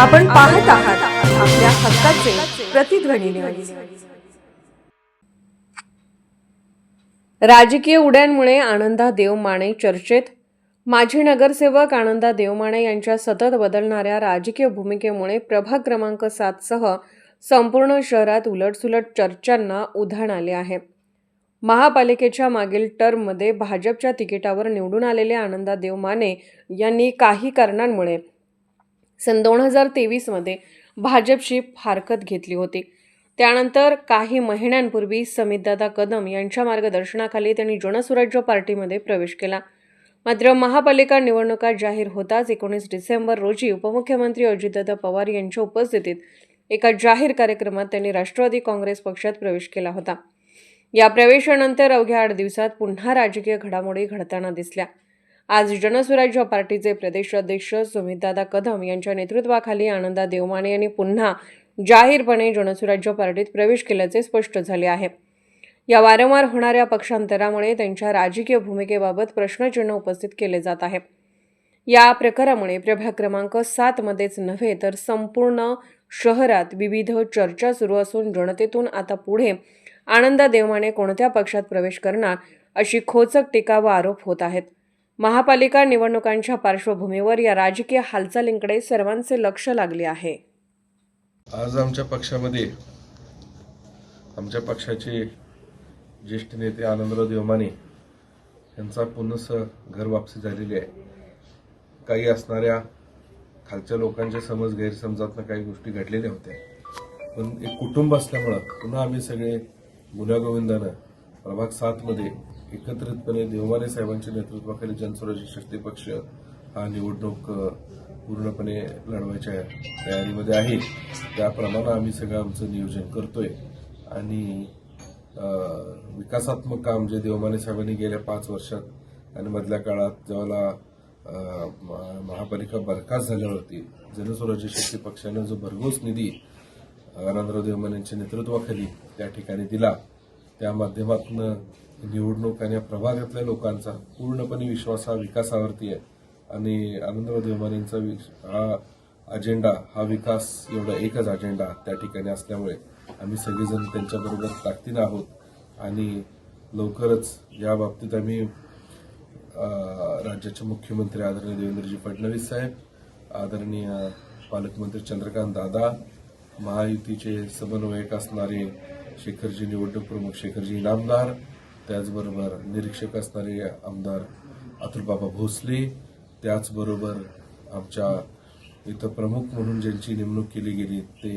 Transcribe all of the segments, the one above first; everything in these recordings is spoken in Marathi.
आपण पाहत आहात आपल्या हक्काचे प्रतिध्वनी न्यूज। राजकीय उड्यांमुळे आनंदा देवमाने चर्चेत। माजी नगरसेवक आनंदा देवमाने यांच्या सतत बदलणाऱ्या राजकीय भूमिकेमुळे प्रभाग क्रमांक 7 सह संपूर्ण शहरात उलटसुलट चर्चांना उधाण आले आहे। महापालिकेच्या मागील टर्ममध्ये भाजपच्या तिकिटावर निवडून आलेले आनंदा देवमाने यांनी काही कारणांमुळे सन 2023 मध्ये भाजपशी फारकत घेतली होती। त्यानंतर काही महिन्यांपूर्वी समितदादा कदम यांच्या मार्गदर्शनाखाली त्यांनी जनसुराज्य पार्टीमध्ये प्रवेश केला। मात्र महापालिका निवडणुका जाहीर होताच 19 डिसेंबर रोजी उपमुख्यमंत्री अजितदादा पवार यांच्या उपस्थितीत एका जाहीर कार्यक्रमात त्यांनी राष्ट्रवादी काँग्रेस पक्षात प्रवेश केला होता। या प्रवेशानंतर अवघ्या 8 दिवसात पुन्हा राजकीय घडामोडी घडताना दिसल्या। आज जनसुराज्य पार्टीचे प्रदेशाध्यक्ष सुमितदादा कदम यांच्या नेतृत्वाखाली आनंदा देवमाने यांनी पुन्हा जाहीरपणे जनसुराज्य पार्टीत प्रवेश केल्याचे स्पष्ट झाले आहे। या वारंवार होणाऱ्या पक्षांतरामुळे त्यांच्या राजकीय भूमिकेबाबत प्रश्नचिन्ह उपस्थित केले जात आहे। या प्रकारामुळे प्रभाग क्रमांक 7 मध्येच नव्हे तर संपूर्ण शहरात विविध चर्चा सुरू असून जनतेतून आता पुढे आनंदा देवमाने कोणत्या पक्षात प्रवेश करणार अशी खोचक टीका व आरोप होत आहेत। महापालिका निवडणुकांच्या पार्श्वभूमीवर या राजकीय हालचालींकडे सर्वांचे लक्ष लागले आहे। आज आमच्या पक्षामध्ये आमच्या पक्षाचे ज्येष्ठ नेते आनंदराव देवमाने यांचा पुन्हा घर वापसी झालेली आहे। काही असणाऱ्या खालच्या लोकांच्या समज गैरसमजातनं काही गोष्टी घडलेल्या होत्या, पण एक कुटुंब असल्यामुळं पुन्हा आम्ही सगळे गुण्यागोविंदानं प्रभाग 7 मध्ये एकत्रितपणे देवमाने साहेबांच्या नेतृत्वाखाली जनसुराज्य शक्ती पक्ष हा निवडणूक पूर्णपणे लढवायच्या तयारीमध्ये आहे। त्याप्रमाणे आम्ही सगळं आमचं नियोजन करतोय आणि विकासात्मक काम जे देवमाने साहेबांनी गेल्या 5 वर्षात आणि मधल्या काळात जेव्हा महापालिका बरखास्त झाल्यावरती जनसुराज्य शक्ती पक्षाने जो भरघोस निधी आनंदराव देवमाने यांच्या नेतृत्वाखाली त्या ठिकाणी दिला, त्या माध्यमातून निवडणूक आणि प्रभागातल्या लोकांचा पूर्णपणे विश्वास हा विकासावरती आहे आणि आनंदराव देवमानेंचा हा अजेंडा, हा विकास एवढा एकच अजेंडा त्या ठिकाणी असल्यामुळे आम्ही सगळेजण त्यांच्याबरोबर ताकदीनं आहोत आणि लवकरच या बाबतीत आम्ही राज्याचे मुख्यमंत्री आदरणीय देवेंद्रजी फडणवीस साहेब, आदरणीय पालकमंत्री चंद्रकांत दादा, महायुतीचे समन्वयक असणारे शेखरजी निवडणूक प्रमुख शेखरजी इनामदार, त्याचबरोबर निरीक्षक असणारे आमदार अतुलबाबा भोसले, त्याचबरोबर आमच्या इथं प्रमुख म्हणून ज्यांची नेमणूक केली गेली ते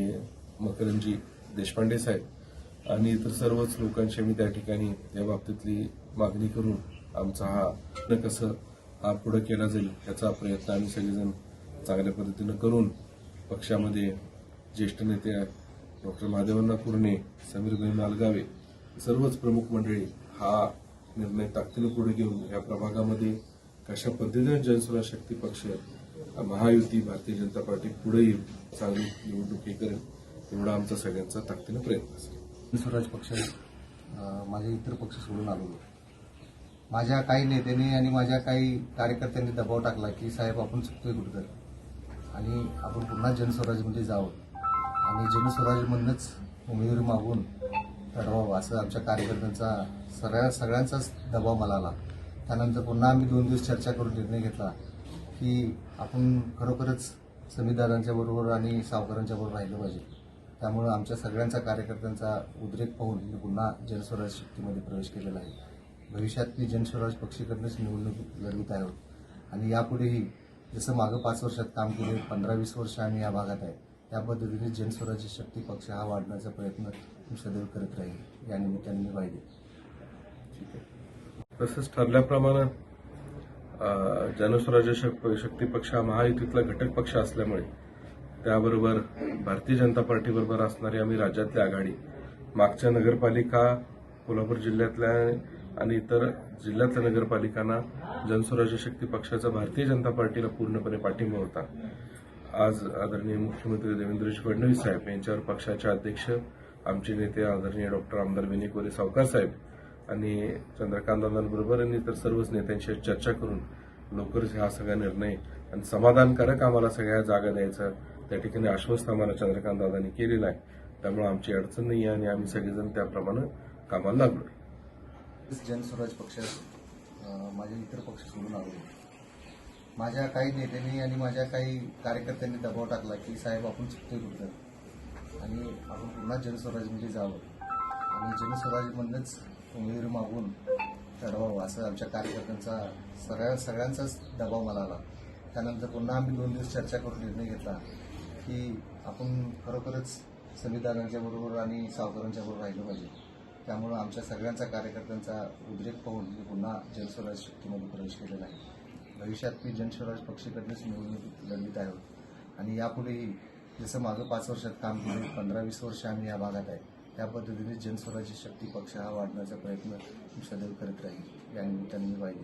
मकरंदजी देशपांडे साहेब आणि इतर सर्वच लोकांशी मी त्या ठिकाणी या बाबतीतली मागणी करून आमचा हा कसं हा पुढे केला जाईल याचा प्रयत्न आम्ही सगळेजण चांगल्या पद्धतीनं करून पक्षामध्ये ज्येष्ठ नेते डॉक्टर महादेवअण्णा कुरणे, समीरभाई मालगावे, सर्वच प्रमुख मंडळी हा निर्णय ताकदीनं पुढे घेऊन या प्रभागामध्ये कशा पद्धतीने जनसुराज्य शक्ती पक्ष महायुती भारतीय जनता पार्टी पुढे येईल, चांगली निवडणूक करेल, एवढा आमचा सगळ्यांचा ताकदीनं प्रयत्न असेल। जनसुराज्य पक्ष माझे इतर पक्ष सोडून आलो। माझ्या काही नेत्यांनी आणि माझ्या काही कार्यकर्त्यांनी दबाव टाकला की साहेब आपण चुकतोय कुठेतरी आणि आपण पुन्हा जनस्वराज्यमध्ये जावं आणि जनस्वराज्यमधूनच उमेदवारी मागून लढवावं असं आमच्या कार्यकर्त्यांचा सगळ्यांचाच दबाव मला आला। त्यानंतर पुन्हा आम्ही 2 दिवस चर्चा करून निर्णय घेतला की आपण खरोखरच समितदादांच्या बरोबर आणि सावकारांच्या बरोबर राहिलं पाहिजे। त्यामुळे आमच्या सगळ्यांचा कार्यकर्त्यांचा उद्रेक पाहून मी पुन्हा जनस्वराज्य शक्तीमध्ये प्रवेश केलेला आहे। भविष्यात मी जनस्वराज्य पक्षाकडूनच निवडणूक लढवित आहोत आणि यापुढेही जसं मागं 5 वर्षात काम केले, 15-20 वर्ष आम्ही या भागात आहे, त्या पद्धतीने जनस्वराज्य शक्ती पक्ष हा वाढण्याचा प्रयत्न मी सदैव करत राहील, या निमित्ताने मी वाहिली। तसंच ठरल्याप्रमाणे जनस्वराज्य शक्ती पक्ष हा महायुतीतला घटक पक्ष असल्यामुळे त्याबरोबर भारतीय जनता पार्टीबरोबर असणारी आम्ही राज्यातली आघाडी, मागच्या नगरपालिका कोल्हापूर जिल्ह्यातल्या आणि इतर जिल्ह्यातल्या नगरपालिकांना जनस्वराज्य शक्ती पक्षाचा भारतीय जनता पार्टीला पूर्णपणे पाठिंबा होता। आज आदरणीय मुख्यमंत्री देवेंद्रजी फडणवीस साहेब यांच्यावर पक्षाचे अध्यक्ष आमचे नेते आदरणीय डॉक्टर आमदार विनिकोरे सावकार साहेब आणि चंद्रकांत दादांबरोबर आणि इतर सर्वच नेत्यांशी चर्चा करून लवकरच हा सगळा निर्णय आणि समाधानकारक आम्हाला सगळ्या जागा द्यायचा त्या ठिकाणी आश्वस्त आम्हाला चंद्रकांत दादांनी केलेलं आहे. त्यामुळे आमची अडचण नाही आहे आणि आम्ही सगळेजण त्याप्रमाणे कामाला लागलो. जनस्वराज पक्षात माझे इतर पक्ष सोडून आलो. माझ्या काही नेत्यांनी आणि माझ्या काही कार्यकर्त्यांनी दबाव टाकला की साहेब आपण चुकतोय कुठं आणि आपण पुन्हा जनस्वराजमध्ये जावं आणि जनस्वराजमधनंच उमेदवारी मागून चढवावं असं आमच्या कार्यकर्त्यांचा सगळ्यांचाच दबाव मला आला. त्यानंतर पुन्हा आम्ही 2 दिवस चर्चा करून निर्णय घेतला की आपण खरोखरच संविधानाच्या बरोबर आणि सावकारांच्या बरोबर राहिलं पाहिजे. त्यामुळं आमच्या सगळ्यांचा कार्यकर्त्यांचा उद्रेक पाहून मी पुन्हा जनस्वराज शक्तीमध्ये प्रवेश केलेला आहे. भविष्यात मी जनस्वराज पक्षाकडनंच निवडणूक लढवित आहोत आणि यापुढेही जसं मागं 5 वर्षात काम केले, 15-20 वर्ष आम्ही या भागात आहे, त्या पद्धतीने जनस्वराज्य शक्ती पक्ष हा वाढण्याचा प्रयत्न मी सदैव करत राहील. या निमित्ताने मी पाहिजे